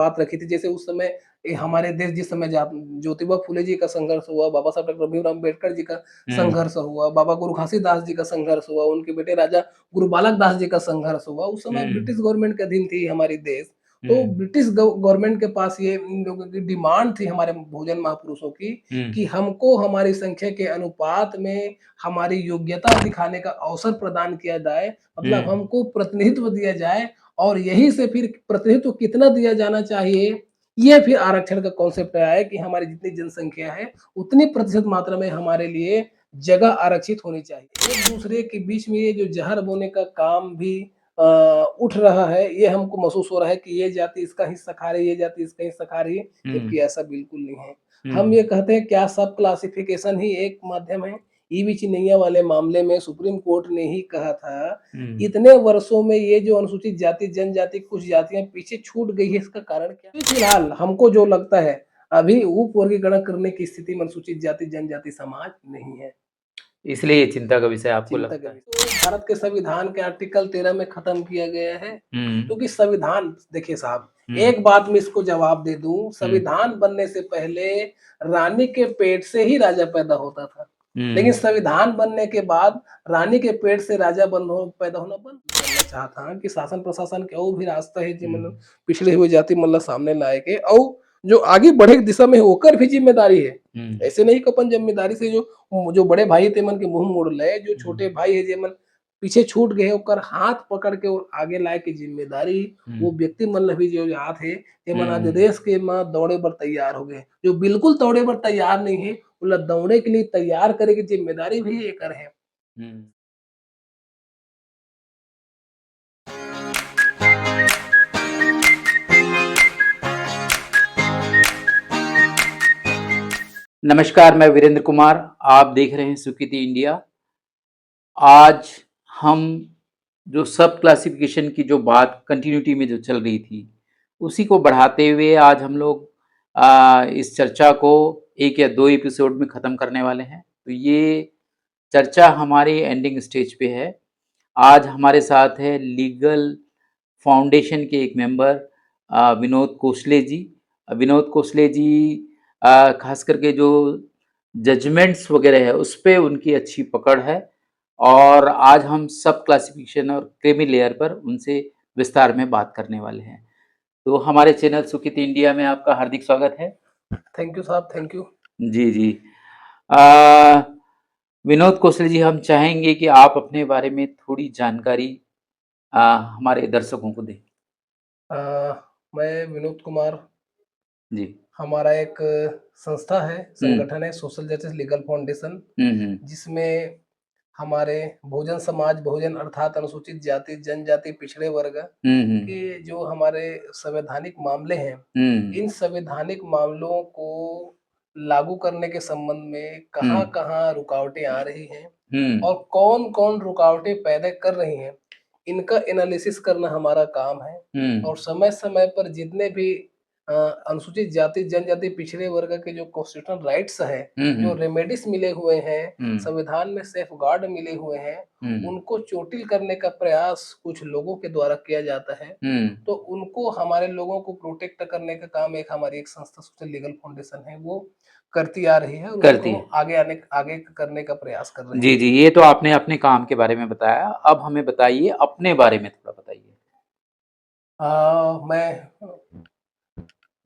बात रखी थी। जैसे उस समय हमारे देश जिस समय ज्योतिबा फुले जी का संघर्ष हुआ, बाबा साहब डॉक्टर भीमराव अम्बेडकर जी का हुँ, संघर्ष हुआ, बाबा गुरु घासीदास जी का संघर्ष हुआ, उनके बेटे राजा गुरु बालक दास जी का संघर्ष हुआ। उस समय हुँ, ब्रिटिश गवर्नमेंट के अधीन थी हमारी देश। तो हुँ, ब्रिटिश गवर्नमेंट के पास ये इन लोगों की डिमांड थी हमारे भोजन महापुरुषों की हुँ, कि हमको हमारी संख्या के अनुपात में हमारी योग्यता दिखाने का अवसर प्रदान किया जाए, मतलब हुँ, हमको प्रतिनिधित्व दिया जाए और यहीं से फिर प्रतिनिधित्व कितना दिया जाना चाहिए, ये फिर आरक्षण का कॉन्सेप्ट आया है कि हमारी जितनी जनसंख्या है, उतनी प्रतिशत मात्रा में हमारे लिए जगह आरक्षित होनी चाहिए। एक-दूसरे के बीच में ये जो ज़हर बोने का काम भी अ, उठ रहा है, ये हमको महसूस हो रहा है कि ये जाति इसका हिस्सा खा रही है, ये जाति इसका हिस्सा खा रही है, हुँ, जबकि ऐसा बिल्कुल नहीं है। हम हुँ, ये कहते हैं क्या सब क्लासिफ़िकेशन ही एक माध्यम है? ईवी चिन्नैया वाले मामले में सुप्रीम कोर्ट ने ही कहा था, हुँ। इतने वर्षों में ये जो अनुसूचित जाति, जनजाति कुछ जातियाँ पीछे छूट गई है, इसका कारण क्या है? फिलहाल हमको जो लगता है, अभी उप वर्गीकरण करने की स्थिति में अनुसूचित जाति, जनजाति समाज नहीं है। इसलिए ये चिंता का विषय आपको चिंता का लगता है। विषय तो भारत के संविधान के आर्टिकल 13 में खत्म किया गया है, हुँ, क्योंकि संविधान देखिए साहब, हुँ, एक बात मैं इसको जवाब दे दूँ, हुँ, संविधान बनने से पहले रानी के पेट से ही राजा पैदा होता था। लेकिन हुँ, संविधान बनने के बाद रानी के पेट से राजा पैदा होना बंद करना चाहता है कि शासन प्रशासन के और भी रास्ता है जी हुँ, मतलब पिछड़े हुए जाति मतलब सामने लाए के और जो आगे बढ़े के दिशा में ओकर भी जिम्मेदारी है। हुँ, ऐसे नहीं कि अपन जिम्मेदारी से जो जो बड़े भाई थे मन के मुंह मोड़ ले, जो हुँ, छोटे भाई है जे मन पीछे छूट गए ओकर हाथ पकड़ के और आगे लाए के जिम्मेदारी हुँ, वो व्यक्ति मन ला भी जो हाथ है जे मन आज हुँ, देश के माँ दौड़े बर तैयार हो गए। जो बिल्कुल दौड़े बर तैयार नहीं है मतलब दौड़े के लिए तैयार करे की जिम्मेदारी भी एकर है। हुँ। नमस्कार, मैं वीरेंद्र कुमार, आप देख रहे हैं सुकृति इंडिया। आज हम जो सब क्लासिफ़िकेशन की जो बात कंटिन्यूटी में जो चल रही थी, उसी को बढ़ाते हुए आज हम लोग इस चर्चा को 1 या 2 एपिसोड में ख़त्म करने वाले हैं। तो ये चर्चा हमारी एंडिंग स्टेज पे है। आज हमारे साथ है लीगल फाउंडेशन के एक मेंबर विनोद कोसले जी। विनोद कोसले जी ख़ास करके जो जजमेंट्स वग़ैरह है, उस पे उनकी अच्छी पकड़ है और आज हम सब क्लासिफ़िकेशन और क्रीमी लेयर पर उनसे विस्तार में बात करने वाले हैं। तो हमारे चैनल सुकृति इंडिया में आपका हार्दिक स्वागत है। थैंक यू साहब, थैंक यू। जी, जी। अ, विनोद कौशल जी, हम चाहेंगे कि आप अपने बारे में थोड़ी जानकारी हमारे दर्शकों को दें। अ, मैं विनोद कुमार, जी। हमारा एक संस्था है, हुँ। संगठन है सोशल जस्टिस लीगल फाउंडेशन, हुँ, हुँ। जिसमें हमारे बहुजन समाज, बहुजन अर्थात अनुसूचित जाति, जनजाति, पिछड़े वर्ग हुँ, हुँ। के जो हमारे संवैधानिक मामले हैं, हुँ, इन संवैधानिक मामलों को लागू करने के संबंध में हुँ। कहाँ-कहाँ रुकावटें आ रही हैं हुँ, और कौन-कौन रुकावटें पैदा कर रही हैं, इनका एनालिसिस करना हमारा काम है हुँ। और समय-समय पर जितने भी अ, अनुसूचित जाति, जनजाति, पिछड़े वर्ग के जो कॉन्स्टिट्यूशनल राइट्स हैं, हुँ, जो हुँ। रेमेडीज़ मिले हुए हैं, हुँ, संविधान में सेफगार्ड मिले हुए हैं, हुँ। उनको चोटिल करने का प्रयास कुछ लोगों के द्वारा किया जाता है। हुँ। तो उनको हमारे लोगों को प्रोटेक्ट करने का काम एक हमारी एक संस्था सोशल लीगल फाउंडेशन है, वो करती आ रही है और उसी को करती हम है। आगे करने का प्रयास कर रहे जी, हैं। जी, ये तो आपने अपने काम के बारे में बताया। अब हमें बताइए अपने बारे में थोड़ा बताइए। मैं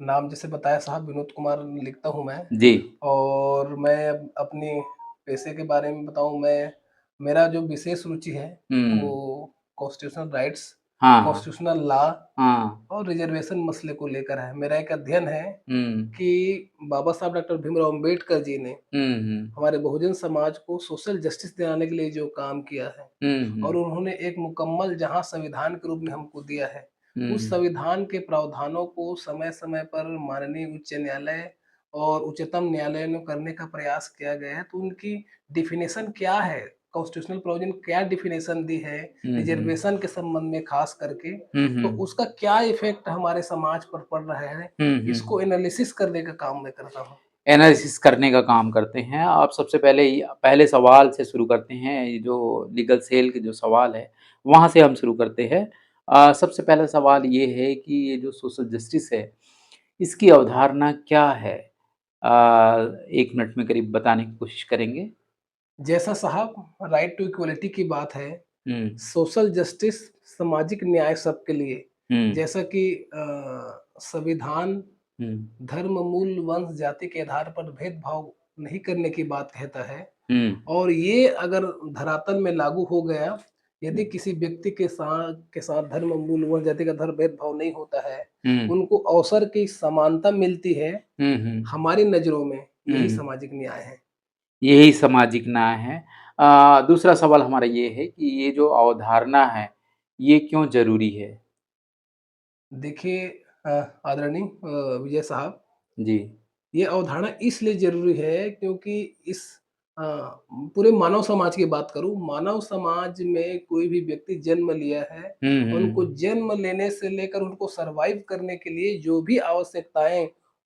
नाम जैसे बताया साहब विनोद कुमार लिखता हूँ मैं जी। और मैं अपनी पेशे के बारे में बताऊँ मैं मेरा जो विशेष रुचि है वो हुँ। कॉन्स्टिट्यूशनल राइट्स, हाँ, हाँ। कॉन्स्टिट्यूशनल लॉ हाँ। और रिजर्वेशन मसले को लेकर है। मेरा एक अध्ययन है हुँ। कि बाबा साहब डॉक्टर भीमराव अम्बेडकर जी ने हुँ, हुँ। हमारे बहुजन समाज को सोशल जस्टिस दिलाने के लिए जो काम किया है हुँ, और हुँ। उन्होंने एक मुकम्मल जहाँ संविधान के रूप में हमको दिया है, हुँ, उस हुँ। संविधान के प्रावधानों को समय-समय पर माननीय उच्च न्यायालय और उच्चतम न्यायालय में करने का प्रयास किया गया है। तो उनकी डेफ़िनेशन क्या है? कॉन्स्टिट्यूशनल प्रोविज़न क्या डेफ़िनेशन दी है, हुँ, हुँ। रिज़र्वेशन के संबंध में ख़ास करके, हुँ, तो हुँ। उसका क्या इफ़ेक्ट हमारे समाज पर पड़ रहा है, हुँ, हुँ। इसको एनालिसिस करने का काम मैं करता हूँ। एनालिसिस करने का काम करते हैं। आप सबसे पहले सवाल से शुरू करते हैं, ये जो लीगल सेल के जो सवाल है, वहाँ से हम शुरू करते हैं। सबसे पहला सवाल ये है कि ये जो सोशल जस्टिस है, इसकी अवधारणा क्या है? 1 मिनट में करीब बताने की कोशिश करेंगे। जैसा साहब राइट टू इक्वलिटी की बात है, हुँ, सोशल जस्टिस सामाजिक न्याय सबके लिए, हुँ, जैसा कि संविधान हुँ, धर्म, मूल, वंश, जाति के आधार पर भेदभाव नहीं करने की बात कहता है। हुँ, और ये अगर धरातल में लागू हो गया, यदि किसी व्यक्ति के साथ धर्म, मूल, वंश, जाति का धर्म भेदभाव नहीं होता है, हुँ, उनको अवसर की समानता मिलती है, हुँ, हुँ, हमारी नज़रों में यही हुँ। सामाजिक न्याय है। यही सामाजिक न्याय है। दूसरा सवाल हमारा ये है कि ये जो अवधारणा है, ये क्यों ज़रूरी है? देखिए आदरणीय विजय साहब, जी। ये अवधारणा इसलिए ज़रूरी है क्योंकि इस अ, पूरे मानव समाज की बात करूँ, मानव समाज में कोई भी व्यक्ति जन्म लिया है, हुँ, उनको हुँ, जन्म लेने से लेकर उनको सर्वाइव करने के लिए जो भी आवश्यकताएँ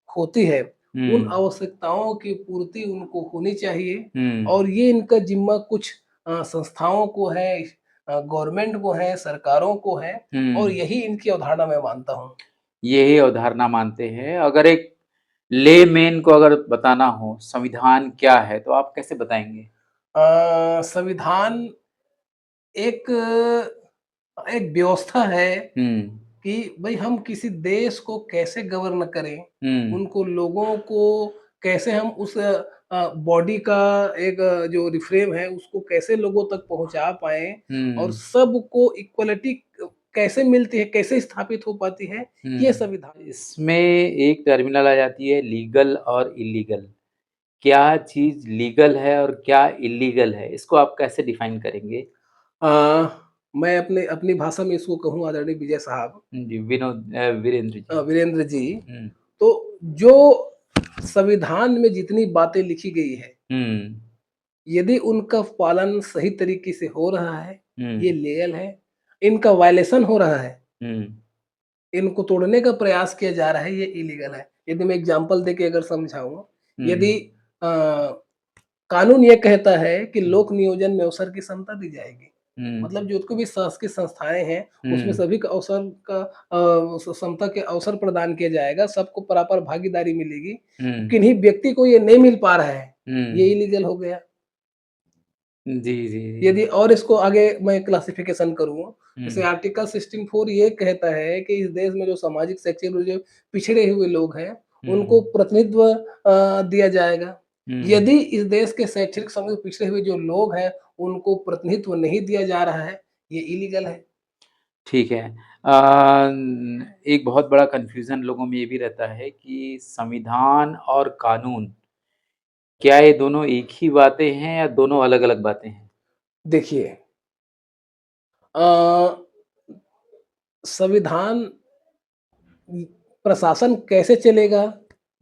होती है, उन हुँ, आवश्यकताओं की पूर्ति उनको होनी चाहिए। हुँ, और ये इनका ज़िम्मा कुछ संस्थाओं को है, गवर्नमेंट को है, सरकारों को है, और हुँ। यही इनकी अवधारणा मैं मानता हूँ। यही अवधारणा मानते हैं। अगर एक लेमैन को अगर बताना हो संविधान क्या है, तो आप कैसे बताएँगे? संविधान एक एक व्यवस्था है हुँ, कि भई हम किसी देश को कैसे गवर्न करें, हुँ, उनको लोगों को कैसे हम उस बॉडी का एक जो रिफ्रेम है उसको कैसे लोगों तक पहुँचा पाएँ, और हुँ, सबको इक्वालिटी कैसे मिलती है, कैसे स्थापित हो पाती है, ये हुँ। संविधान। इसमें एक टर्मिनल आ जाती है लीगल और इल्लीगल। क्या चीज़ लीगल है और क्या इल्लीगल है? इसको आप कैसे डिफ़ाइन करेंगे? अ, मैं अपने अपनी भाषा में इसको कहूँ आदरणीय विजय साहब, जी, वीरेंद्र जी। वीरेंद्र जी, हुँ, तो जो संविधान में जितनी बातें लिखी गई है, हुँ, यदि उनका पालन सही तरीके से हो रहा है, ये हुँ, लीगल है। इनका वायलेशन हो रहा है, हुँ, इनको तोड़ने का प्रयास किया जा रहा है, ये इलीगल है। यदि मैं एग्ज़ाम्पल देके अगर समझाऊँ, यदि हुँ, अ, कानून ये कहता है कि लोक नियोजन में अवसर की समता दी जाएगी। हुँ, मतलब जितनी भी शासकीय संस्थाएँ हैं, उसमें हुँ, सभी का अवसर का समता के अवसर प्रदान किया जाएगा, सबको बराबर भागीदारी मिलेगी। हुँ, किन्हीं व्यक्ति को ये नहीं मिल पा रहा है, ये हुँ। इलीगल हो गया। जी, जी, जी। यदि और इसको आगे मैं क्लासिफिकेशन करूँ, जैसे हुँ, आर्टिकल 16(4) ये कहता है कि इस देश में जो सामाजिक, शैक्षिक रूप से पिछड़े हुए लोग हैं, उनको हुँ, प्रतिनिधित्व दिया जाएगा। हुँ, यदि इस देश के शैक्षणिक समूह में पिछड़े हुए जो लोग हैं, उनको प्रतिनिधित्व नहीं दिया जा रहा है, ये इलीगल है। ठीक है। एक बहुत बड़ा कन्फ्यूज़न लोगों में ये भी रहता है कि संविधान और कानून, क्या ये दोनों एक ही बातें हैं या दोनों अलग-अलग बातें हैं? देखिए अ, संविधान प्रशासन कैसे चलेगा?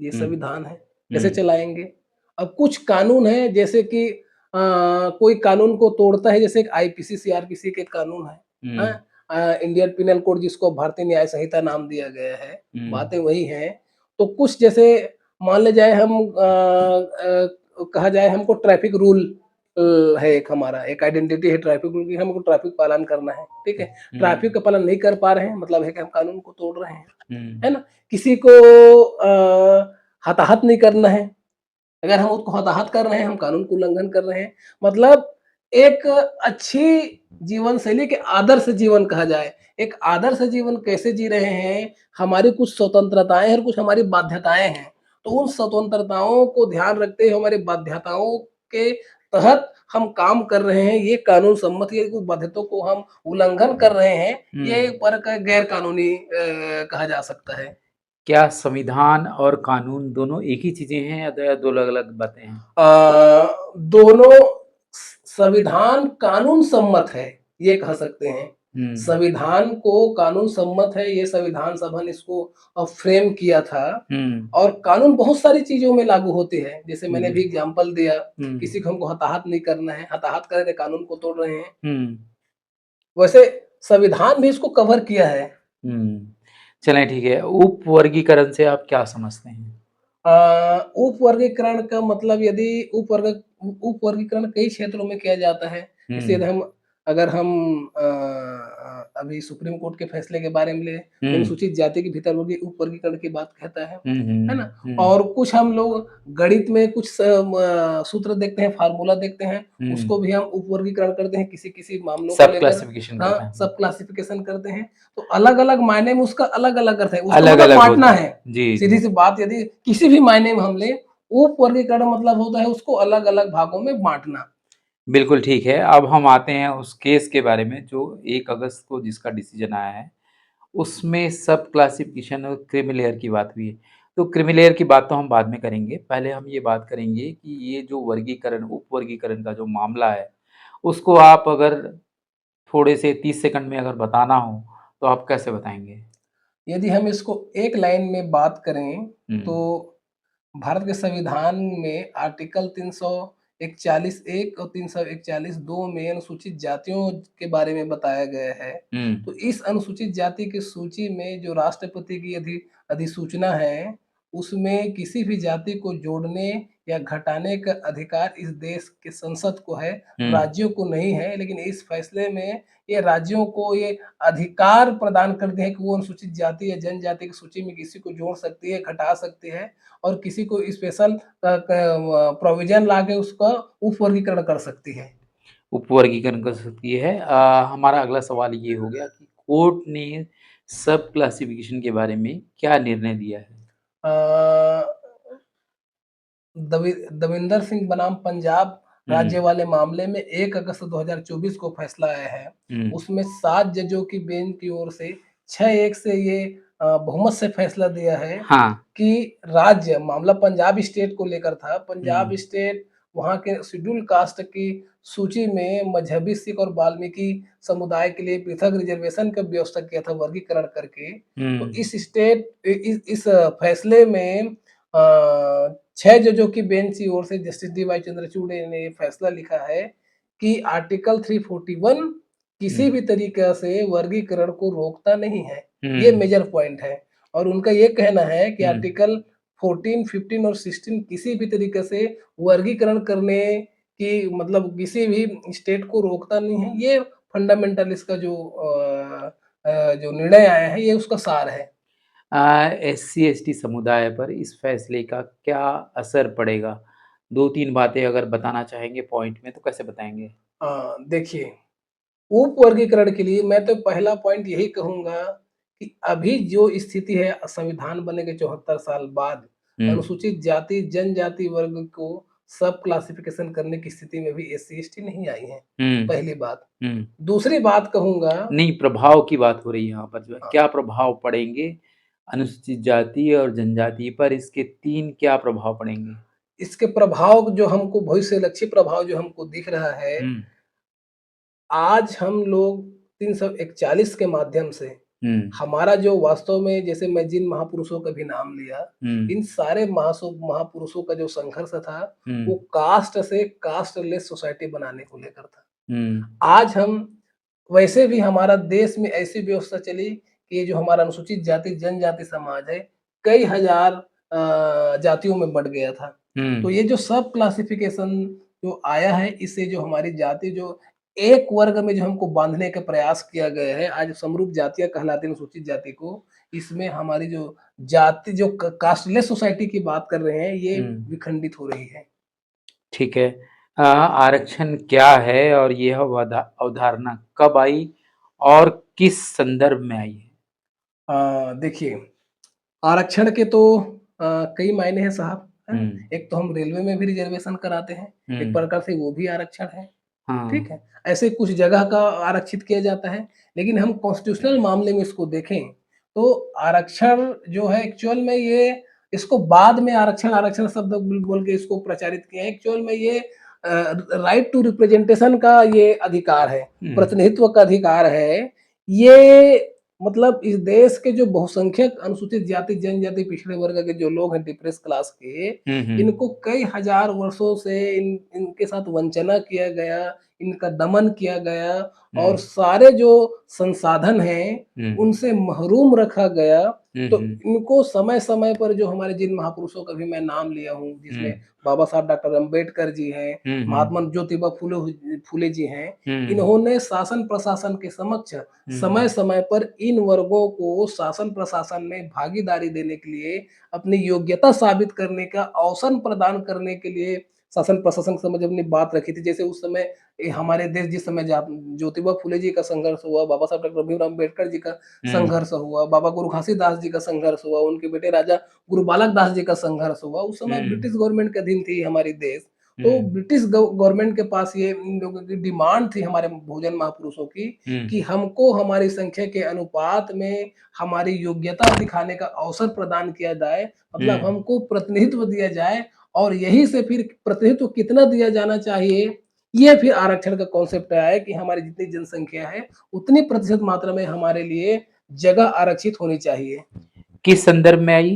ये हुँ, संविधान है, कैसे हुँ, चलाएँगे? अब कुछ कानून हैं जैसे कि कोई कानून को तोड़ता है, जैसे एक आईपीसी, सीआरपीसी के कानून हैं? हुँ, इंडियन पिनल कोड जिसको भारतीय न्याय संहिता नाम दिया गया है, हुँ, बातें वही हैं। तो कुछ जैसे मान ले जाए हम कहा जाए हमको ट्रैफिक रूल है एक हमारा, एक आइडेंटिटी है ट्रैफिक रूल की, हमको ट्रैफिक पालन करना है, ठीक है? ट्रैफिक हुँ, का पालन नहीं कर पा रहे हैं, मतलब है कि हम कानून को तोड़ रहे हैं। हुँ, है ना? किसी को हताहत नहीं करना है, अगर हम उसको हताहत कर रहे हैं, हम कानून का उल्लंघन कर रहे हैं। मतलब एक अच्छी जीवन शैली के आदर्श जीवन कहा जाए, एक आदर्श जीवन कैसे जी रहे हैं, हमारी कुछ स्वतंत्रताएँ हैं और कुछ हमारी बाध्यताएँ हैं। तो उन स्वतंत्रताओं को ध्यान रखते हुए हमारी बाध्यताओं के तहत हम काम कर रहे हैं, ये कानून सम्मत, ये कुछ बाध्यताओं को हम उल्लंघन कर रहे हैं, ये हुँ। एक प्रकार का गैर कानूनी कहा जा सकता है। क्या संविधान और कानून दोनों एक ही चीज़ें हैं या दो अलग-अलग बातें हैं? दोनों संविधान कानून सम्मत है, ये कह सकते हैं। हुँ, संविधान को कानून सम्मत है, ये संविधान सभा ने इसको फ्रेम किया था। हुँ, और कानून बहुत सारी चीज़ों में लागू होते हैं, जैसे मैंने जी, अभी एग्ज़ाम्पल दिया, हुँ, किसी को हमको हताहत नहीं करना है, हताहत करें तो कानून को तोड़ रहे हैं। हुँ, वैसे संविधान भी इसको कवर किया है। हुँ। चलें ठीक है, उपवर्गीकरण से आप क्या समझते हैं? उपवर्गीकरण का मतलब यदि उपवर्गीकरण कई क्षेत्रों में किया जाता है। जैसे यदि हुँ, हम अगर हम अभी सुप्रीम कोर्ट के फैसले के बारे में ले, हम्म अनुसूचित जाति के भीतर उप वर्गीकरण की बात कहता है ना? हम्म और कुछ हम लोग गणित में कुछ सूत्र देखते हैं, फार्मूला देखते हैं, उसको भी हम उप वर्गीकरण करते हैं किसी किसी मामलों को सब लेकर। क्लासिफिकेशन करते हाँ, हैं सब क्लासिफिकेशन करते हैं। तो अलग अलग मायने में उसका अलग अलग अर्थ है, उसका अलग मतलब अलग बांटना होता है। है जी सीधी सी बात, यदि किसी भी मायने में हम ले, उप वर्गीकरण मतलब होता है उसको अलग अलग भागों में बांटना। बिल्कुल ठीक है। अब हम आते हैं उस केस के बारे में जो 1 अगस्त को जिसका डिसीजन आया है, उसमें सब क्लासिफिकेशन और क्रीमी लेयर की बात हुई है। तो क्रीमी लेयर की बात तो हम बाद में करेंगे, पहले हम ये बात करेंगे कि ये जो वर्गीकरण, उप वर्गीकरण का जो मामला है, उसको आप अगर थोड़े से 30 सेकंड में अगर बताना हो, तो आप कैसे बताएंगे? यदि हम इसको एक लाइन में बात करें, हम्म तो भारत के संविधान में आर्टिकल 341 एक और 341 दो में अनुसूचित जातियों के बारे में बताया गया है। हम्म तो इस अनुसूचित जाति की सूची में जो राष्ट्रपति की अधिसूचना है, उसमें किसी भी जाति को जोड़ने या घटाने का अधिकार इस देश के संसद को है, हम्म राज्यों को नहीं है। लेकिन इस फैसले में ये राज्यों को ये अधिकार प्रदान करते हैं कि वो अनुसूचित जाति या जनजाति की सूची में किसी को जोड़ सकती है, घटा सकती है, और किसी को स्पेशल प्रोविजन ला के उसका उप वर्गीकरण कर सकती है। उप वर्गीकरण कर सकती है। हमारा अगला सवाल ये हो गया कि कोर्ट ने सब क्लासिफिकेशन के बारे में क्या निर्णय दिया है? अ, दविंदर सिंह बनाम पंजाब हम्म राज्य वाले मामले में 1 अगस्त 2024 को फैसला आया है। हम्म उसमें 7 जजों की बेंच की ओर से 6-1 से ये बहुमत से फैसला दिया है हाँ कि राज्य, मामला पंजाब स्टेट को लेकर था। पंजाब हम्म स्टेट वहाँ के शेड्यूल कास्ट की सूची में मजहबी सिख और वाल्मीकि समुदाय के लिए पृथक रिजर्वेशन का व्यवस्था किया था वर्गीकरण करके। तो हम्म इस फैसले में 6 जजों की बेंच की ओर से जस्टिस डी वाई चंद्रचूड़ ने ये फैसला लिखा है कि आर्टिकल 341 किसी भी तरीके से वर्गीकरण को रोकता नहीं है। ये हम्म मेजर पॉइंट है। और उनका ये कहना है कि हम्म आर्टिकल 14, 15 और 16 किसी भी तरीके से वर्गीकरण करने की, मतलब किसी भी स्टेट को रोकता नहीं है। ये फंडामेंटल इसका जो निर्णय आया है, ये उसका सार है। एससी एसटी समुदाय पर इस फैसले का क्या असर पड़ेगा? 2-3 बातें अगर बताना चाहेंगे पॉइंट में तो कैसे बताएंगे? देखिए, उप वर्गीकरण के लिए मैं तो पहला पॉइंट यही कहूँगा कि अभी जो स्थिति है संविधान बने के 74 साल बाद, हम्म अनुसूचित जाति जनजाति वर्ग को सब क्लासिफिकेशन करने की स्थिति में भी एससी एसटी नहीं आई है, हम्म पहली बात। हम्म दूसरी बात कहूँगा, नहीं, प्रभाव की बात हो रही है यहाँ पर जो है, हाँ, क्या प्रभाव पड़ेंगे अनुसूचित जाति और जनजाति पर? इसके 3 क्या प्रभाव पड़ेंगे? इसके प्रभाव जो हमको, भविष्य लक्ष्य प्रभाव जो हमको दिख रहा है, हम्म आज हम लोग 341 के माध्यम से हम्म हमारा जो वास्तव में, जैसे मैं जिन महापुरुषों का भी नाम लिया, हम्म इन सारे महापुरुषों का जो संघर्ष था, वो हम्म कास्ट से कास्टलेस सोसाइटी बनाने को लेकर था। हम्म आज हम, वैसे भी हमारा देश में ऐसी व्यवस्था चली कि ये जो हमारा अनुसूचित जाति जनजाति समाज है, कई हजार जातियों में बँट गया था। तो ये जो सब क्लासिफिकेशन जो आया है, इससे जो हमारी जाति जो एक वर्ग में जो हमको बांधने का प्रयास किया गया है, आज समरूप जातियाँ कहलाती हैं अनुसूचित जाति को, इसमें हमारी जो जाति, जो कास्टलेस सोसाइटी की बात कर रहे हैं, ये हम्म विखंडित हो रही है। ठीक है। आरक्षण क्या है और यह अवधारणा कब आई और किस संदर्भ में आई है? देखिए, आरक्षण के तो कई मायने हैं साहब, है ना? हम्म एक तो हम रेलवे में भी रिजर्वेशन कराते हैं, एक हम्म प्रकार से वो भी आरक्षण है, ठीक हाँ है? ऐसे कुछ जगह का आरक्षित किया जाता है, लेकिन हम कॉन्स्टिट्यूशनल मामले में इसको देखें, तो आरक्षण जो है एक्चुअल में ये, इसको बाद में आरक्षण, आरक्षण शब्द बोल के इसको प्रचारित किया है। एक्चुअल में ये राइट टू रिप्रेजेंटेशन का ये अधिकार है, हम्म प्रतिनिधित्व का अधिकार है। ये मतलब इस देश के जो बहुसंख्यक अनुसूचित जाति जनजाति पिछड़े वर्ग के जो लोग हैं, डिप्रेस क्लास के, हम्म इनको कई हजार वर्षों से इनके साथ वंचना किया गया, इनका दमन किया गया और हम्म सारे जो संसाधन हैं हम्म उनसे महरूम रखा गया। तो हम्म इनको समय-समय पर जो हमारे जिन महापुरुषों का भी मैं नाम लिया हूँ, जिसमें हम्म बाबा साहब डॉक्टर अम्बेडकर जी हैं, हम्म महात्मा ज्योतिबा फूले जी हैं, हम्म इन्होंने शासन-प्रशासन के समक्ष हम्म समय-समय पर इन वर्गों को शासन-प्रशासन में भागीदारी देने के लिए, अपनी योग्यता साबित करने का अवसर प्रदान करने के लिए शासन-प्रशासन के समक्ष अपनी बात रखी थी। जैसे उस समय हमारे देश जिस समय ज्योतिबा फूले जी का संघर्ष हुआ, बाबा साहब डॉक्टर भीमराव अम्बेडकर जी का हम्म संघर्ष हुआ, बाबा गुरु घासीदास जी का संघर्ष हुआ, उनके बेटे राजा गुरु बालक दास जी का संघर्ष हुआ। उस समय हम्म ब्रिटिश गवर्नमेंट के अधीन थी हमारी देश। तो हम्म ब्रिटिश गवर्नमेंट के पास ये इन लोगों की डिमांड थी हमारे भोजन महापुरुषों की कि हम्म हमको हमारी संख्या के अनुपात में हमारी योग्यता दिखाने का अवसर प्रदान किया जाए, मतलब हम्म हमको प्रतिनिधित्व दिया जाए और यहीं से फिर प्रतिनिधित्व कितना दिया जाना चाहिए, ये फिर आरक्षण का कॉन्सेप्ट आया है कि हमारी जितनी जनसंख्या है, उतनी प्रतिशत मात्रा में हमारे लिए जगह आरक्षित होनी चाहिए। किस संदर्भ में आई?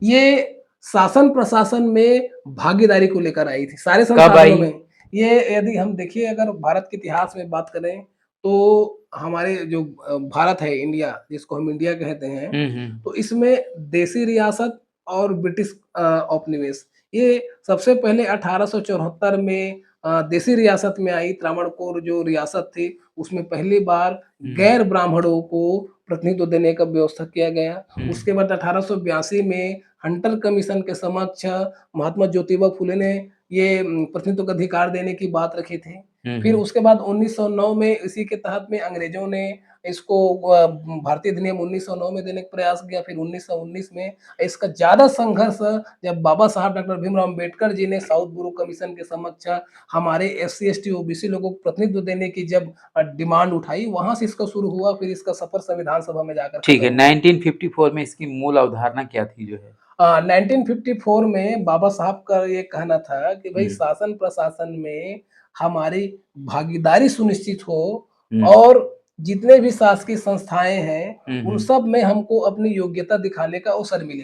ये शासन-प्रशासन में भागीदारी को लेकर आई थी, सारे कब संसाधनों आई? में। ये यदि हम देखिए अगर भारत के इतिहास में बात करें, तो हमारे जो भारत है इंडिया, जिसको हम इंडिया कहते हैं, हम्म तो इसमें देशी रियासत और ब्रिटिश औपनिवेश, ये सबसे पहले 1874 में देशी रियासत में आई। त्रावणकोर जो रियासत थी, उसमें पहली बार हम्म गैर ब्राह्मणों को प्रतिनिधित्व देने का व्यवस्था किया गया। हम्म उसके बाद 1882 में हंटर कमीशन के समक्ष महात्मा ज्योतिबा फूले ने ये प्रतिनिधित्व का अधिकार देने की बात रखी थी। फिर हम्म उसके बाद 1909 में इसी के तहत में अंग्रेजों ने इसको भारतीय अधिनियम 1909 में देने का प्रयास किया। फिर 1919 में इसका ज़्यादा संघर्ष जब बाबा साहब डॉक्टर भीमराव अम्बेडकर जी ने साउथ ब्रू कमीशन के समक्ष हमारे एससी, एसटी, ओबीसी लोगों को प्रतिनिधित्व देने की जब डिमांड उठाई, वहाँ से इसका शुरू हुआ, फिर इसका सफ़र संविधान सभा में जाकर ठीक खत्म है। हुआ। 1954 में इसकी मूल अवधारणा क्या थी जो है? 1954 में बाबा साहब का ये कहना था कि भई हम्म शासन-प्रशासन में हमारी भागीदारी सुनिश्चित हो हम्म और जितने भी शासकीय संस्थाएँ हैं, उन हम्म सब में हमको अपनी योग्यता दिखाने का अवसर मिले।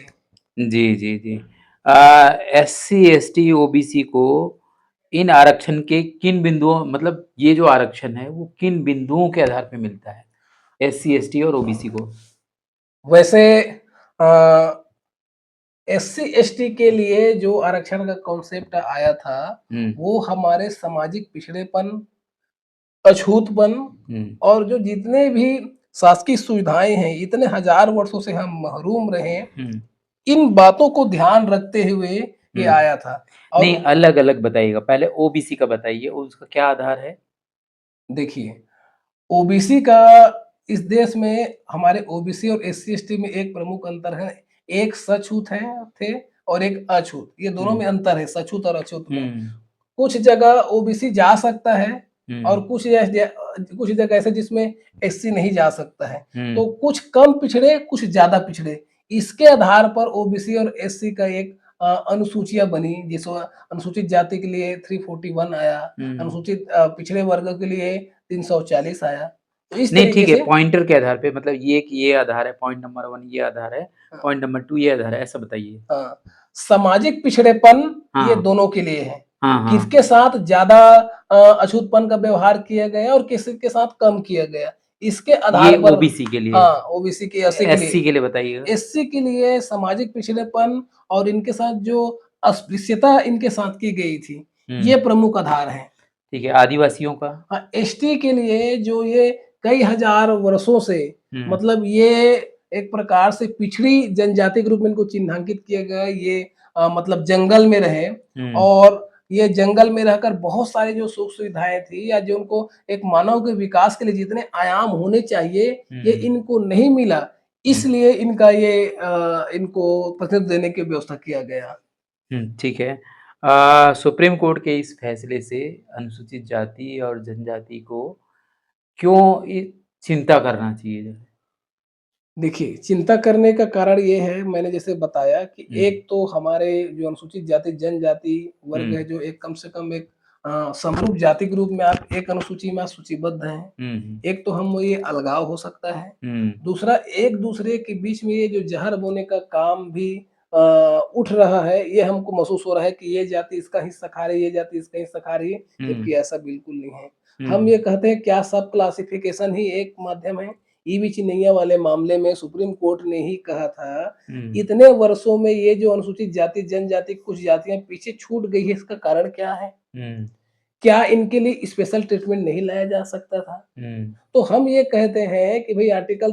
जी, जी, जी। एससी, एसटी, ओबीसी को इन आरक्षण के किन बिंदुओं मतलब ये जो आरक्षण है, वो किन बिंदुओं के आधार पे मिलता है? एससी, एसटी और ओबीसी को? वैसे अ, एससी, एसटी के लिए जो आरक्षण का कॉन्सेप्ट आया था, हुँ, वो हमारे सामाजिक पिछड़ेपन, अछूतपन हुँ, और जो जितने भी शासकीय सुविधाएँ हैं, इतने हज़ार वर्षों से हम महरूम रहे, हुँ, इन बातों को ध्यान रखते हुए ये हुँ। आया था। और नहीं, अलग-अलग बताइएगा। पहले ओबीसी का बताइए, उसका क्या आधार है? देखिए, ओबीसी का इस देश में हमारे ओबीसी और एससी, एसटी में एक प्रमुख अंतर है। एक सछूत है थे और एक अछूत। ये दोनों हुँ, में अंतर है, सछूत और अछूत में। हुँ, कुछ जगह ओबीसी जा सकता है और हुँ, कुछ जगह ऐसे जिसमें एससी नहीं जा सकता है। हुँ, तो कुछ कम पिछड़े, कुछ ज़्यादा पिछड़े। इसके आधार पर ओबीसी और एससी का एक अनुसूचियाँ बनी, जिसमें अनुसूचित जाति के लिए 341 आया, हुँ। अनुसूचित पिछड़े वर्ग के लिए 340 आया। तो इस नहीं, तरीके ठीक है, से पॉइंटर के आधार पे मतलब ये कि ये आधार है, पॉइंट नंबर 1 ये आधार है, अ, पॉइंट नंबर 2 ये आधार है, ऐसा बताइए? हाँ, सामाजिक पिछड़ेपन ये हाँ, दोनों के लिए है। हाँ, हाँ। किसके साथ ज़्यादा अछूतपन का व्यवहार किया गया और किसके साथ कम किया गया। इसके ये आधार पर ओबीसी के लिए है। हाँ, ओबीसी के एससी के लिए। एससी के लिए बताइएगा? एससी के लिए सामाजिक पिछड़ेपन और इनके साथ जो अस्पृश्यता इनके साथ की गई थी, ये हुँ, प्रमुख आधार हैं। ठीक है, आदिवासियों का? एसटी के लिए जो ये कई हज़ार वर्षों से हुँ, मतलब ये एक प्रकार से पिछड़ी जनजाति के रूप में इनको चिन्हांकित किया गया है। ये मतलब जंगल में रहे हुँ, और ये जंगल में रहकर बहुत सारी जो सुख-सुविधाएँ थी या जो उनको एक मानव के विकास के लिए जितने आयाम होने चाहिए, ये हुँ, इनको नहीं मिला। हुँ, इसलिए इनका ये इनको प्रतिनिधित्व देने की व्यवस्था किया गया। हुँ, ठीक है। सुप्रीम कोर्ट के इस फैसले से अनुसूचित जाति और जनजाति को क्यों चिंता करना चाहिए जो है? देखिए, चिंता करने का कारण ये है, मैंने जैसे बताया कि हुँ, एक तो हमारे जो अनुसूचित जाति, जनजाति वर्ग है, हुँ, जो एक कम से कम एक समरूप जाति के रूप में आप एक अनुसूची में आप सूचीबद्ध हैं। हुँ, हुँ, एक तो हम ये अलगाव हो सकता है। हुँ, दूसरा, एक-दूसरे के बीच में ये जो ज़हर बोने का काम भी अ, उठ रहा है, ये हमको महसूस हो रहा है कि ये जाति इसका हिस्सा खा रही है, ये जाति इसका हिस्सा खा रही है, हुँ, जबकि ऐसा बिल्कुल नहीं है। हम ये कहते हैं क्या सब क्लासिफिकेशन ही एक माध्यम है? ईवी चिन्नैया वाले मामले में सुप्रीम कोर्ट ने ही कहा था, इतने वर्षों में ये जो अनुसूचित जाति जनजाति कुछ जातियां पीछे छूट गई है, इसका कारण क्या है? क्या इनके लिए स्पेशल ट्रीटमेंट नहीं लाया जा सकता था? तो हम ये कहते हैं कि भाई आर्टिकल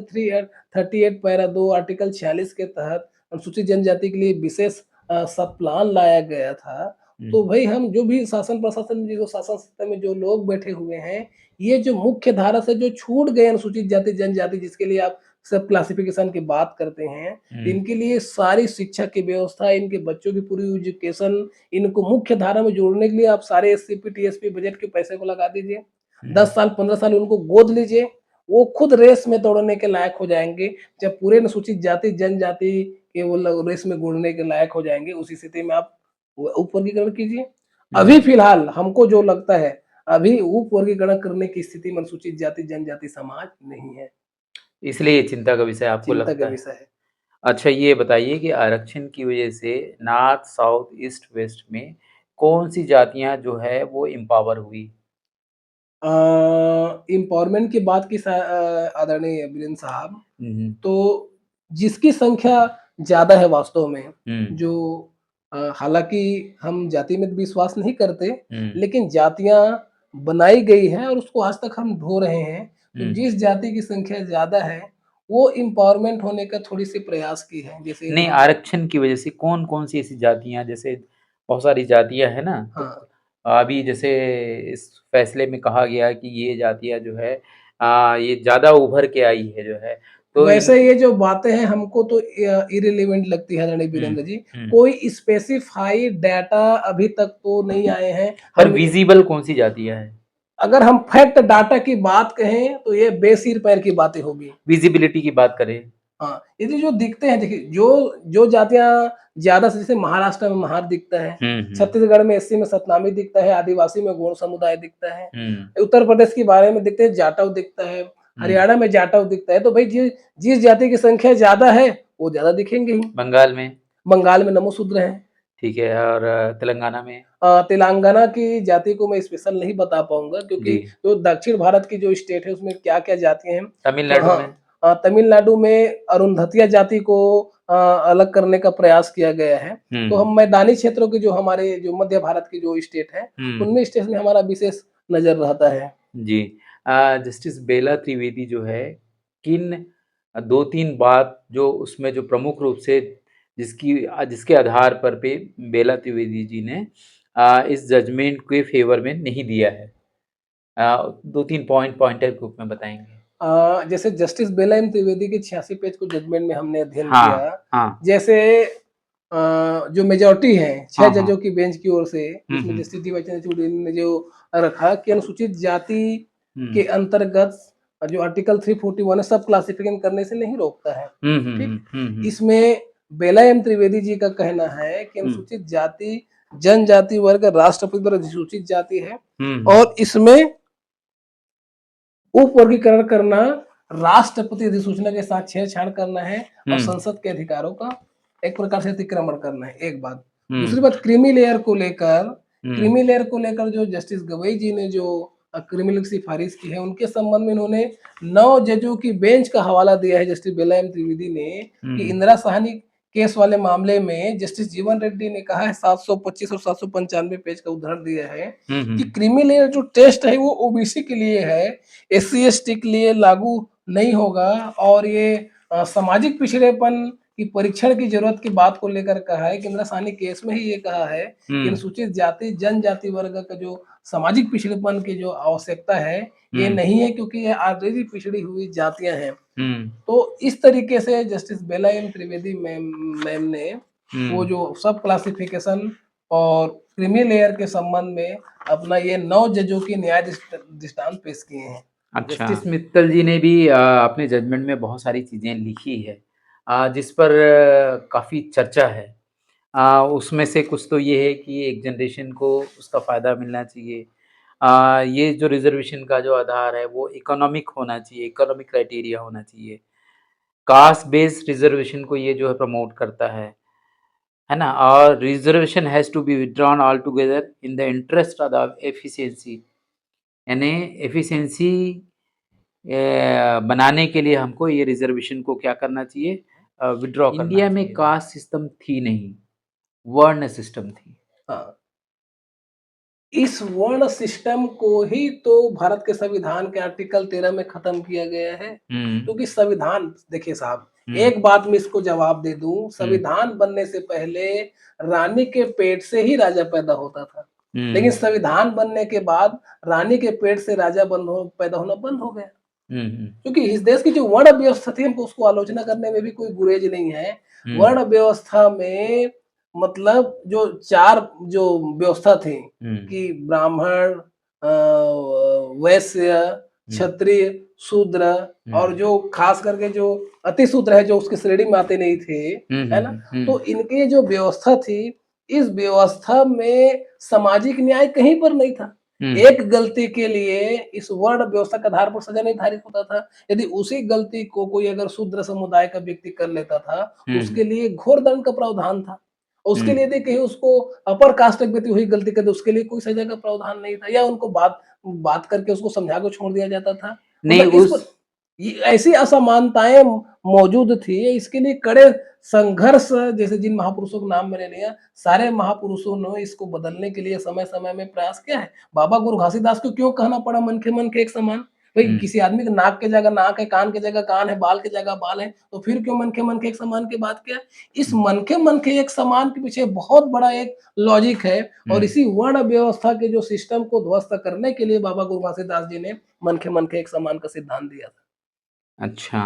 38 पैरा 2 आर्टिकल 46 के तहत अनुसूचित जनजाति के लिए विशेष सब प्लान लाया गया था। तो भाई हम जो भी शासन प्रशासन में जो शासन सत्ता में जो लोग बैठे हुए हैं, ये जो मुख्य धारा से जो छूट गए अनुसूचित जाति जनजाति जिसके लिए आप सब क्लासिफिकेशन की बात करते हैं, इनके लिए सारी शिक्षा की व्यवस्था, इनके बच्चों की पूरी एजुकेशन, इनको मुख्य धारा में जोड़ने के लिए आप सारे एससीपी, टीएसपी बजट के पैसे को लगा दीजिए। 10 साल 15 साल उनको गोद लीजिए, वो खुद रेस में दौड़ने के लायक हो जाएँगे। जब पूरे अनुसूचित जाति जनजाति के वो लोग रेस में दौड़ने के लायक हो जाएँगे, उस स्थिति में आप उपवर्गीकरण कीजिए। अभी फिलहाल हमको जो लगता है, अभी उपवर्गीकरण करने की स्थिति में अनुसूचित जाति जनजाति समाज नहीं है। इसलिए ये चिंता का विषय आपको चिंता लगता का है। विषय है। अच्छा, ये बताइए कि आरक्षण की वजह से नॉर्थ, साउथ, ईस्ट, वेस्ट में कौन-सी जातियाँ जो है वो एम्पावर हुई? एम्पावरमेंट की बात की आदरणीय वीरेंद्र साहब, हुँ, हुँ। तो जिसकी संख्या ज़्यादा है वास्तव में, हुँ, जो हालाँकि हम जाति में विश्वास नहीं करते, हुँ, लेकिन जातियाँ बनाई गई हैं और उसको आज तक हम ढो रहे हैं। तो हुँ। जिस जाति की संख्या ज़्यादा है, वो एम्पावरमेंट होने का थोड़ी-सी प्रयास की है। जैसे नहीं, हम आरक्षण की वजह से कौन-कौन सी ऐसी जातियाँ, जैसे बहुत सारी जातियाँ हैं ना, तो हाँ। अभी जैसे इस फैसले में कहा गया कि ये जातियाँ जो है ये ज़्यादा उभर के आई है जो है, तो वैसे इनकी ये जो बातें हैं हमको तो इर्रेलेवेंट लगती है आदरणीय हुँ, वीरेंद्र जी। हुँ। कोई स्पेसिफाइड डाटा अभी तक तो नहीं आए हैं। पर हम विज़िबल कौन-सी जातियाँ हैं? अगर हम फैक्ट डाटा की बात कहें तो ये बेसिर पैर की बातें होगी। विज़िबिलिटी की बात करें। हाँ, ये जो दिखते हैं देखिए जो जातियाँ ज़्यादा से जैसे महाराष्ट्र में महार दिखता है, हुँ, हुँ, छत्तीसगढ़ में एससी में सतनामी दिखता है, आदिवासी में गोंड समुदाय दिखता है, हुँ, उत्तर प्रदेश के बारे में दिखते हैं जाटव दिखता है, हुँ। हरियाणा में जाटव दिखता है, तो भाई जिस जाति की संख्या ज़्यादा है, वो ज़्यादा दिखेंगे ही। बंगाल में, बंगाल में नमोशूद्र हैं। ठीक है, और तेलंगाना में? तेलंगाना की जाति को मैं स्पेशल नहीं बता पाऊँगा क्योंकि जी। जो दक्षिण भारत की जो स्टेट है उसमें क्या-क्या जातियाँ हैं। तो तमिलनाडु हाँ, में? तमिलनाडु में अरुंधतिया जाति को अलग करने का प्रयास किया गया है। तो हुँ, हम मैदानी क्षेत्रों के जो हमारे जो मध्य भारत की जो स्टेट है, हुँ। उनमें स्टेट में हमारा विशेष नज़र रहता है। जी। जस्टिस बेला त्रिवेदी जो है, किन 2-3 बात जो उसमें जो प्रमुख रूप से जिसके आधार पर पे बेला त्रिवेदी जी ने इस जजमेंट के फ़ेवर में नहीं दिया है? 2-3 पॉइंटर के रूप में बताएँगे? जैसे जस्टिस बेला एम त्रिवेदी के 86 पेज को जजमेंट में हमने अध्ययन हाँ, किया। हाँ। जैसे जो मेजॉरिटी है 6 हाँ, हाँ। जजों की बेंच की ओर से, हुँ, जिसमें हुँ। जस्टिस डी वाई चंद्रचूड़ ने जो रखा कि अनुसूचित जाति हुँ। के अंतर्गत जो आर्टिकल 341 है सब क्लासिफिकेशन करने से नहीं रोकता है। हुँ, हुँ, ठीक? हुँ, हुँ, हुँ। इसमें बेला एम त्रिवेदी जी का कहना है कि हुँ, अनुसूचित जाति जनजाति वर्ग राष्ट्रपति द्वारा अधिसूचित जाति है हुँ, हुँ। और इसमें उपवर्गीकरण करना राष्ट्रपति अधिसूचना के साथ छेड़छाड़ करना है और हुँ, संसद के अधिकारों का एक प्रकार से अतिक्रमण करना है, एक बात। हुँ, दूसरी बात हुँ, क्रीमी लेयर को लेकर जो जस्टिस गवई जी ने जो क्रिमिनल की सिफारिश की है, उनके संबंध में इन्होंने 9 जजों की बेंच का हवाला दिया है जस्टिस बेला एम त्रिवेदी ने कि हुँ, इंदिरा साहनी केस वाले मामले में जस्टिस जीवन रेड्डी ने कहा है 725 और 795 पेज का उदाहरण दिया है हुँ, कि हुँ, क्रीमी लेयर जो टेस्ट है वो ओबीसी के लिए है, एससी एसटी के लिए लागू नहीं होगा और ये सामाजिक पिछड़ेपन की परीक्षण की जरूरत की बात को लेकर कहा है। केंद्र साहनी केस में ही ये कहा है कि हुँ, अनुसूचित जाति जनजाति वर्ग का जो सामाजिक पिछड़ेपन की जो आवश्यकता है ये हुँ, नहीं है क्योंकि ये ऑलरेडी पिछड़ी हुई जातियां हैं। हुँ, तो इस तरीके से जस्टिस बेला एम त्रिवेदी मैम ने वो हुँ। जो सब क्लासिफिकेशन और क्रीमी लेयर के संबंध में अपना ये 9 जजों की न्याय दृष्टांत पेश किए हैं। अच्छा, जस्टिस मित्तल जी ने भी अपने जजमेंट में बहुत सारी चीज़ें लिखी है, जिस पर काफ़ी चर्चा है। उसमें से कुछ तो ये है कि एक जनरेशन को उसका फ़ायदा मिलना चाहिए। ये जो रिज़र्वेशन का जो आधार है वो इकोनॉमिक होना चाहिए, इकोनॉमिक क्राइटेरिया होना चाहिए। कास्ट बेस्ड रिज़र्वेशन को ये जो है प्रमोट करता है ना? और reservation has to be withdrawn altogether in the interest of the efficiency यानी एफिशिएंसी बनाने के लिए हमको ये रिजर्वेशन को क्या करना चाहिए, विड्रॉ करना इंडिया में चाहिए। कास्ट सिस्टम थी नहीं, वर्ण सिस्टम थी। हाँ, इस वर्ण सिस्टम को ही तो भारत के संविधान के आर्टिकल 13 में खत्म किया गया है। क्योंकि संविधान, देखिए साहब, एक बात में इसको जवाब दे दूं, संविधान बनने से पहले रानी के पेट से ही राजा पैदा होता था, लेकिन संविधान बनने के बाद रानी के पेट से राजा पैदा होना बंद हो गया। क्योंकि इस देश की जो वर्ण व्यवस्था थी, हमको उसको आलोचना करने में भी कोई गुरेज नहीं है। वर्ण व्यवस्था में मतलब जो 4 जो व्यवस्था थी कि ब्राह्मण, वैश्य, क्षत्रिय, शूद्र, और जो खास करके जो अति शूद्र है, जो उसके श्रेणी में आते नहीं थे, है ना, तो इनके जो व्यवस्था थी, इस व्यवस्था में सामाजिक न्याय कहीं पर नहीं था। एक गलती के लिए इस वर्ण व्यवस्था के आधार पर सजा निर्धारित होता था। यदि उसी गलती को कोई अगर शूद्र समुदाय का व्यक्ति कर लेता था, तो उसके लिए घोर दंड का प्रावधान था। उसके लिए यदि कहीं उसको अपर कास्ट का व्यक्ति वही गलती कर दे, उसके लिए कोई सजा का प्रावधान नहीं था, या उनको बात करके उसको समझा के छोड़ दिया जाता था। नहीं, मतलब इस पर ऐसी असमानताएं मौजूद थी। इसके लिए कड़े संघर्ष, जैसे जिन महापुरुषों का नाम मैंने लिया, सारे महापुरुषों ने इसको बदलने के लिए समय समय में प्रयास किया है। बाबा गुरु घासीदास को क्यों कहना पड़ा मन के एक समान? भाई किसी आदमी के नाक के जगह नाक है, कान की जगह कान है, बाल की जगह बाल है, तो फिर क्यों मन के एक समान की बात किया? इस मन के एक समान के पीछे बहुत बड़ा एक लॉजिक है, और इसी वर्ण व्यवस्था के जो सिस्टम को ध्वस्त करने के लिए बाबा गुरु घासीदास जी ने मन के एक समान का सिद्धांत दिया था। अच्छा,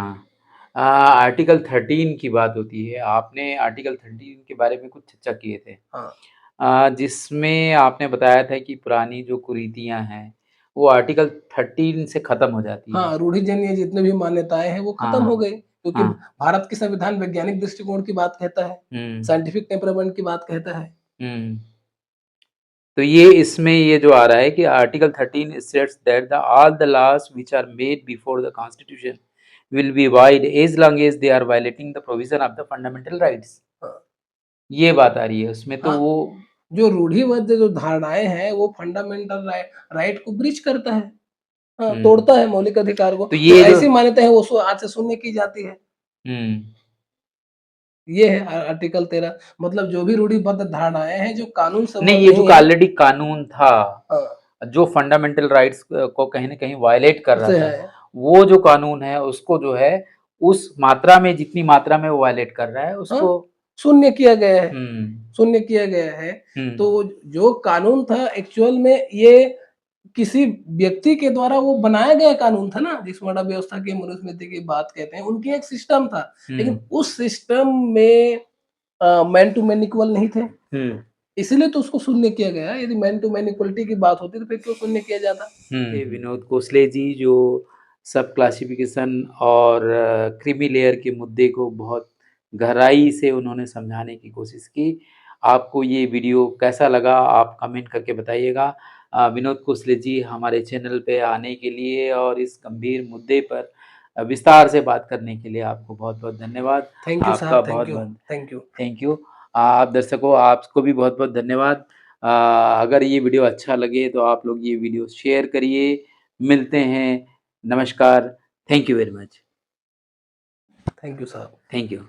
आर्टिकल 13 की बात होती है, आपने आर्टिकल 13 के बारे में कुछ चर्चा किए थे। हाँ, जिसमें आपने बताया था कि पुरानी जो कुरीतियां हैं वो आर्टिकल 13 से खत्म हो जाती है। हाँ, रूढ़िजन्य जितने भी मान्यताएं हैं वो खत्म हो गई, क्योंकि भारत की संविधान वैज्ञानिक दृष्टिकोण की बात कहता है, साइंटिफिक टेम्परामेंट की बात कहता है। तो ये इसमें ये जो आ रहा है कि article 13 states that the all the laws which are made before the constitution will be void as long as they are violating the provision of the fundamental rights। ये बात आ रही है उसमें। तो वो जो रूढ़िबद्ध जो धारणाएं हैं वो फंडामेंटल राइट को ब्रीच करता है, तोड़ता है मौलिक अधिकार को। तो ये ऐसी मान्यता है वो आज से शून्य की जाती है। ये है आर्टिकल 13। मतलब जो भी रूढ़िबद्ध धारणाएं हैं जो कानून सम्मत नहीं, ये जो ऑलरेडी कानून था, जो फंडामेंटल राइट्स को कहीं ना कहीं वायलेट कर रहा था, वो जो कानून है उसको जो है उस मात्रा में, जितनी मात्रा में वो वायलेट कर रहा है उसको शून्य किया गया है। शून्य किया गया है। तो जो कानून था एक्चुअल में ये किसी व्यक्ति के द्वारा वो बनाया गया कानून था ना, जिस वर्ण व्यवस्था की मनुस्मृति की बात कहते हैं, उनकी एक सिस्टम था, लेकिन उस सिस्टम में मैन टू मैन इक्वल नहीं थे, इसलिए तो उसको शून्य किया गया। यदि मैन टू मैन इक्वलिटी की बात होती तो फिर क्यों शून्य किया जाता? विनोद खोसले जी जो सब क्लासिफिकेशन और क्रीमी लेयर के मुद्दे को बहुत गहराई से उन्होंने समझाने की कोशिश की। आपको ये वीडियो कैसा लगा आप कमेंट करके बताइएगा। विनोद खोसले जी हमारे चैनल पे आने के लिए और इस गंभीर मुद्दे पर विस्तार से बात करने के लिए आपको बहुत बहुत धन्यवाद। थैंक यू साहब, थैंक यू। आप दर्शकों, आपको भी बहुत बहुत धन्यवाद। अगर ये वीडियो अच्छा लगे तो आप लोग ये वीडियो शेयर करिए। मिलते हैं, नमस्कार, thank you very much. Thank you साहब, थैंक यू।